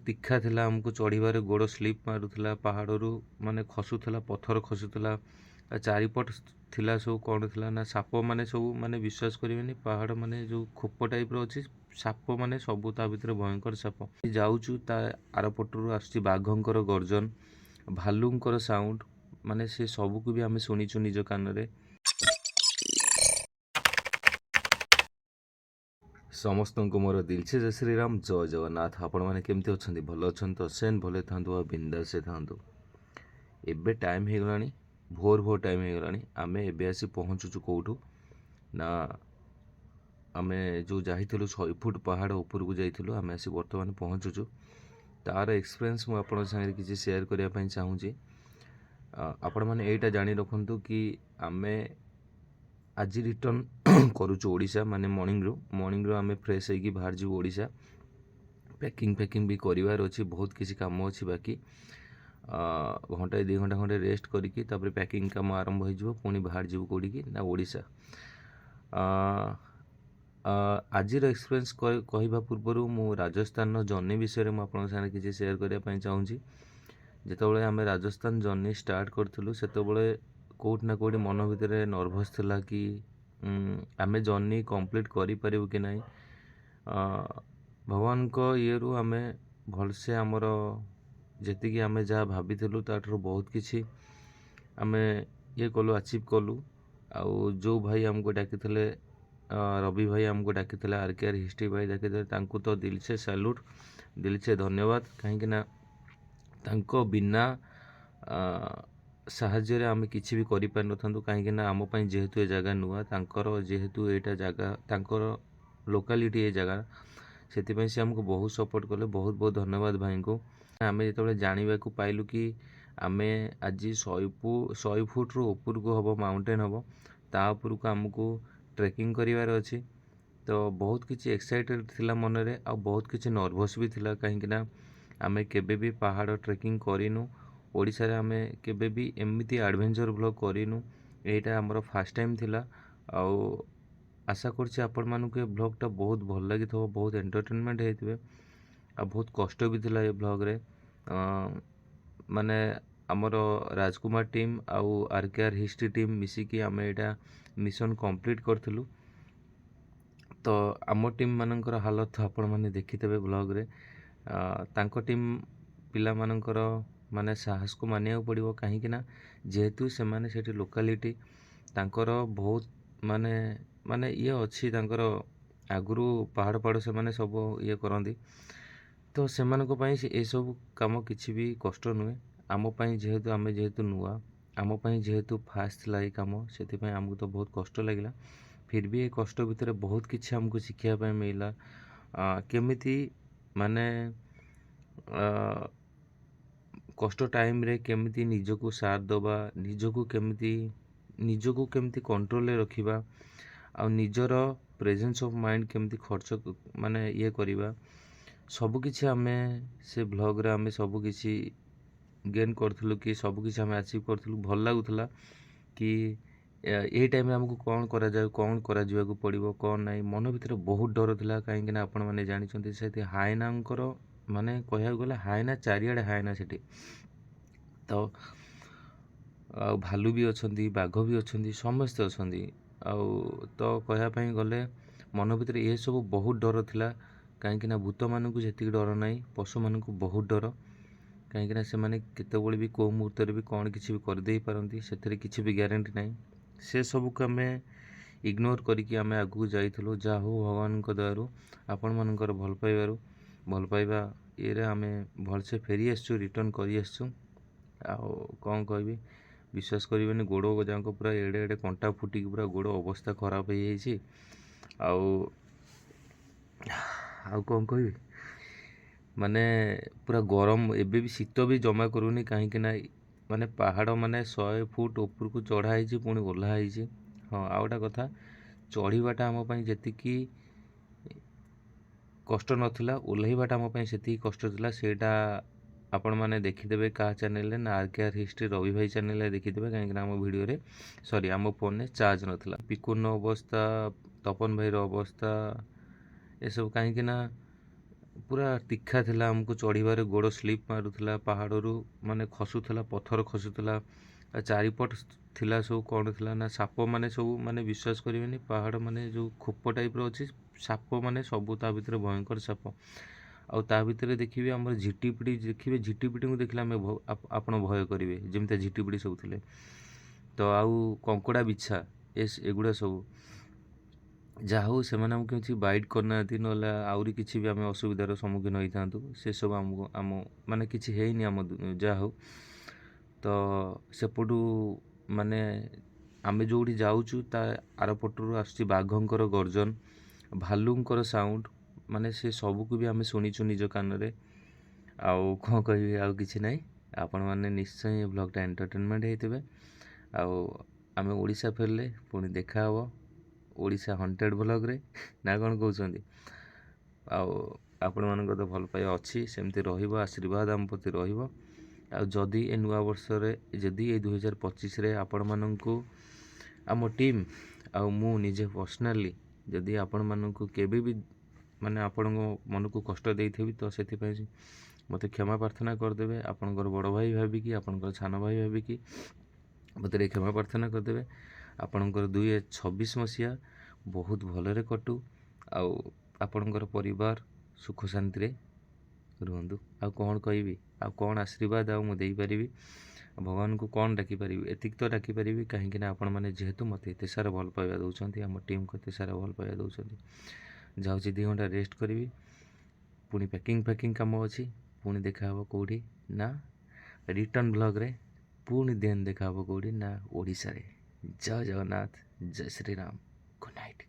तीखा थिला हमको चढ़िबारे गोड़ स्लिप मारुथला पहाड़रू माने खसुथला पत्थर खसुथला चारिपट थिला सब कौन थिला ना साप माने सब माने विश्वास करेनि पहाड़ माने जो खोप टाइप रो अछि साप माने सब ता भितर भयंकर साप जाउचु ता आरपटरू आसछि बाघंकर गर्जन भालुंकर साउंड माने से सब को भी आमे सुनिछु निज कान रे समस्त को मोर दिल से जय श्रीराम जय जगन्नाथ आपण मैंने केमती अच्छा भल अच्छा तो सेन भले था बिंदास था एबे टाइम हो गलानी भोर भोर टाइम हो गलानी आमे एबे आसी पहुँचुचु कौटू ना आमे जो जाइथिलु 100 फुट पहाड़ ऊपर को जाइथिलु आमे आसी वर्तमान पहुँचुचु तार एक्सपीरियंस मु आपण संगे किसी शेयर करिया पई चाहूची आपण माने एटा जानि रखंतु कि आमे आज रिटर्न करुचु ओडिशा माने मॉर्निंग रो आमे फ्रेश होइकी बाहर जीव ओडिशा पैकिंग भी करिवार अछि बहुत किसी काम अछि बाकी घंटा 2 घंटा खंडे रेस्ट करिकी तापर पैकिंग काम आरंभ हो जिवो पुनी बाहर जीव कोडिकी ना ओडिशा आज एक्सपीरियंस कहवा पूर्व मु राजस्थान जर्नी विषय में आपन साथ किसी शेयर करिया पई चाहूची जेतबेले आमे राजस्थान जर्नी स्टार्ट करथिलु सेतबेले कोट ना कोट मन भितर नर्भस थिला कि आमे जर्नी कंप्लीट करि परिबु कि नाही भगवान को ये रु आमे भलसे हमर जेति कि आमे जा भाबिथिलु ताठरो बहुत किछि आमे ये कलु अचीव कलु आउ जो भाई हमको डाकिथिले रवि भाई हमको डाकिथिले आरकेआर हिस्ट्री भाई डाकिथिले तांको तो दिल से सैल्यूट दिल से धन्यवाद कहीं ना तांको बिना साहाଯ୍ୟରେ आमे किछि भी करि पार नथांतु कहीं ना आम पई जेहेतु ए जगह नुआ तांकर जेहेतु एटा जगह तांकर लोकालिटी ए जगह सेति पई से हमको बहुत सपोर्ट कले बहुत बहुत धन्यवाद भाई को आमे जेतबेले जानिबा को पाइलु कि आमे आज 100 फुट रो ऊपर को हबो माउंटेन हबो ता ऊपर को हमको ट्रेकिंग करिवार अछि तो बहुत किछि एक्साइटेड थिला मन रे आ बहुत किछि नर्वस भी थिला कहीं ना आमे केबे भी पहाड़ ट्रेकिंग करिनु ओडिशा रे आमे केबे भी एमिति एडवेंचर ब्लॉग करिनु एटा हमर फर्स्ट टाइम थिला आ आशा करछि आपण मानु के ब्लॉग टा बहुत भल लागि थो बहुत एंटरटेनमेंट हेतिबे आ बहुत कष्ट भी थिला ए ब्लॉग रे माने हमर राजकुमार टीम आउ आरकेआर हिस्ट्री टीम मिसी कि आमे एटा मिशन कंप्लीट करथिलु तो आम टीम मानकर हालत आपण माने देखिथबे ब्लॉग रे तांको टीम पिला मानकर माने साहस को मानिया पड़िबो काहे कि ना जेहेतु से माने सेठी लोकालिटी तांकर बहुत माने माने ये अछि तांकर आगुरु पहाड़ से माने सब ये करंदी तो से मानको पई ए सब काम किछि भी कष्ट नुए आम पई जेहेतु नुआ आम पई जेहेतु फास्ट थिला ए काम सेति पई हमको तो बहुत कष्ट लागिला फिर भी ए कष्ट भितर बहुत किछि हमको शिखिया पई मिला केमिति माने कष्ट टाइम रे केमिति निजको साथ दबा निजको केमिति कंट्रोल रे रखिबा आ निजर प्रेजेंस ऑफ माइंड केमिति खर्च माने ये करिबा सब किछि हमें से ब्लॉग रे हमें सब किछि गेन करथलु कि सब किछि हमें अचीव करथलु भल लागुथला कि ए टाइम हमको कौन करा जाय कौन करा जिवा को पड़िबो कौन नाही मन भितर बहुत डर थिला काहे कि ना आपण माने जानि छथि सेति हायनांकर माने कहया गला हायना चारियाडे हायना सेठी तो भालू भी अछंती बाघ भी अछंती समस्त अछंती तो कहया पई गले मन भितर ए सब बहुत डर थिला काहे कि ना भूत मानकु जेति डर नाही पशु मानकु बहुत डर काहे कि ना से माने केतेबोले भी को मुहूर्त रे भी कोन किछि भी कर देई पारंती सेतरे किछि भी ग्यारंटी नाही से सब को हमें इग्नोर करिकि हमें आगु जाइथलो जा हो भगवान को दयारु आपण मानकर भल पाइबा ये रे हमें भल से फेरी आसछु रिटर्न करी आसछु आ कौन कहबी विश्वास करिवेनी गोड़ जांको पूरा एडे एडे कंटा फुटी पूरा गोड़ अवस्था खराब हो जाइछि आउ कौन कहबी माने पूरा गरम एबे भी शीत भी जमा करूनी काहे कि ना माने पहाड़ माने 100 फुट ऊपर को चढ़ा है पुणी ओह्ला है हाँ आउटा कथा चढ़ीबाटा आम पई जेतिकी कष्ट नथिला ओह्लैबाटा आम पई सेति कष्ट थिला सेटा आपण माने देखिदेबे का चैनल ना आरकेआर हिस्ट्री रवि भाई चैनल देखिदेबे काहे कि आम वीडियो रे सॉरी आम फोन में चार्ज नथिला पिकुन अवस्था तपन भाई रो अवस्था ए सब काहे कि ना ପୁରା ତୀଖା ଥିଲା, ଆମକୁ ଚଢ଼ିବାରେ ଗୋଡ଼ ସ୍ଲିପ୍ ମାରୁଥିଲା, ପାହାଡ଼ରୁ ମାନେ ଖସୁଥିଲା, ପଥର ଖସୁଥିଲା, ଆଉ ଚାରିପଟ ଥିଲା ସବୁ କ'ଣ ଥିଲା ନା ସାପ ମାନେ ସବୁ, ମାନେ ବିଶ୍ୱାସ କରିବେନି, ପାହାଡ଼ ମାନେ ଯେଉଁ ଖୋପ ଟାଇପ୍ର ଅଛି, ସାପ ମାନେ ସବୁ ତା ଭିତରେ ଭୟଙ୍କର ସାପ। ଆଉ ତା ଭିତରେ ଦେଖିବେ ଆମର ଝିଟିପିଟି ଦେଖିବେ, ଝିଟିପିଟିଙ୍କୁ ଦେଖିଲେ ଆପଣ ଭୟ କରିବେ, ଯେମିତିଆ ଝିଟିପିଟି ସବୁ ଥିଲେ। ତ ଆଉ କଙ୍କଡ଼ା ବିଛା ଏଗୁଡ଼ା ସବୁ, ଯାହା ହଉ ସେମାନେ ଆମକୁ କିଛି ବାଇଟ୍ କରିନାହାନ୍ତି, ନହେଲେ ଆହୁରି କିଛି ବି ଆମେ ଅସୁବିଧାର ସମ୍ମୁଖୀନ ହେଇଥାନ୍ତୁ। ସେସବୁ ଆମ ମାନେ କିଛି ହେଇନି ଯାହା ହଉ। ତ ସେପଟୁ ମାନେ ଆମେ ଯେଉଁଠି ଯାଉଛୁ ତା ଆରପଟରୁ ଆସୁଛି ବାଘଙ୍କର ଗର୍ଜନ, ଭାଲୁଙ୍କର ସାଉଣ୍ଡ, ମାନେ ସେ ସବୁକୁ ବି ଆମେ ଶୁଣିଛୁ ନିଜ କାନରେ। ଆଉ କ'ଣ କହିବି, ଆଉ କିଛି ନାହିଁ। ଆପଣମାନେ ନିଶ୍ଚୟ ଏ ବ୍ଲଗ୍ଟା ଏଣ୍ଟରଟେନମେଣ୍ଟ ହେଇଥିବେ। ଆଉ ଆମେ ଓଡ଼ିଶା ଫେରିଲେ ପୁଣି ଦେଖା ହେବ ଓଡ଼ିଶା ହଣ୍ଟେଡ଼ ବ୍ଲଗ୍ରେ, ନା କ'ଣ କହୁଛନ୍ତି? ଆଉ ଆପଣମାନଙ୍କ ତ ଭଲ ପାଇବା ଅଛି, ସେମିତି ରହିବ, ଆଶୀର୍ବାଦ ଆମ ପ୍ରତି ରହିବ। ଆଉ ଯଦି ଏ ନୂଆ ବର୍ଷରେ, ଯଦି ଏ 2025ରେ ଆପଣମାନଙ୍କୁ ଆମ ଟିମ୍ ଆଉ ମୁଁ ନିଜେ ପର୍ସନାଲି ଯଦି ଆପଣମାନଙ୍କୁ କେବେ ବି ମାନେ ଆପଣଙ୍କ ମନକୁ କଷ୍ଟ ଦେଇଥିବି, ତ ସେଥିପାଇଁ ମୋତେ କ୍ଷମା ପ୍ରାର୍ଥନା କରିଦେବେ। ଆପଣଙ୍କର ବଡ଼ ଭାଇ ଭାବିକି, ଆପଣଙ୍କର ସାନ ଭାଇ ଭାବିକି ମୋତେ ଟିକେ କ୍ଷମା ପ୍ରାର୍ଥନା କରିଦେବେ। ଆପଣଙ୍କର 2026 ମସିହା ବହୁତ ଭଲରେ କଟୁ, ଆଉ ଆପଣଙ୍କର ପରିବାର ସୁଖ ଶାନ୍ତିରେ ରୁହନ୍ତୁ। ଆଉ କ'ଣ କହିବି, ଆଉ କ'ଣ ଆଶୀର୍ବାଦ ଆଉ ମୁଁ ଦେଇପାରିବି? ଭଗବାନଙ୍କୁ କ'ଣ ଡାକିପାରିବି? ଏତିକି ତ ଡାକିପାରିବି, କାହିଁକିନା ଆପଣମାନେ ଯେହେତୁ ମୋତେ ଏତେ ସାରା ଭଲ ପାଇବା ଦେଉଛନ୍ତି, ଆମ ଟିମ୍କୁ ଏତେ ସାରା ଭଲ ପାଇବା ଦେଉଛନ୍ତି। ଯାଉଛି 2 ଘଣ୍ଟା ରେଷ୍ଟ କରିବି, ପୁଣି ପ୍ୟାକିଂ କାମ ଅଛି। ପୁଣି ଦେଖା ହେବ କେଉଁଠି ନା ରିଟର୍ନ ବ୍ଲଗ୍ରେ, ପୁଣି ଦେଖା ହେବ କେଉଁଠି ନା ଓଡ଼ିଶାରେ। ଜୟ ଜଗନ୍ନାଥ, ଜୟ ଶ୍ରୀରାମ, ଗୁଡ୍ ନାଇଟ୍।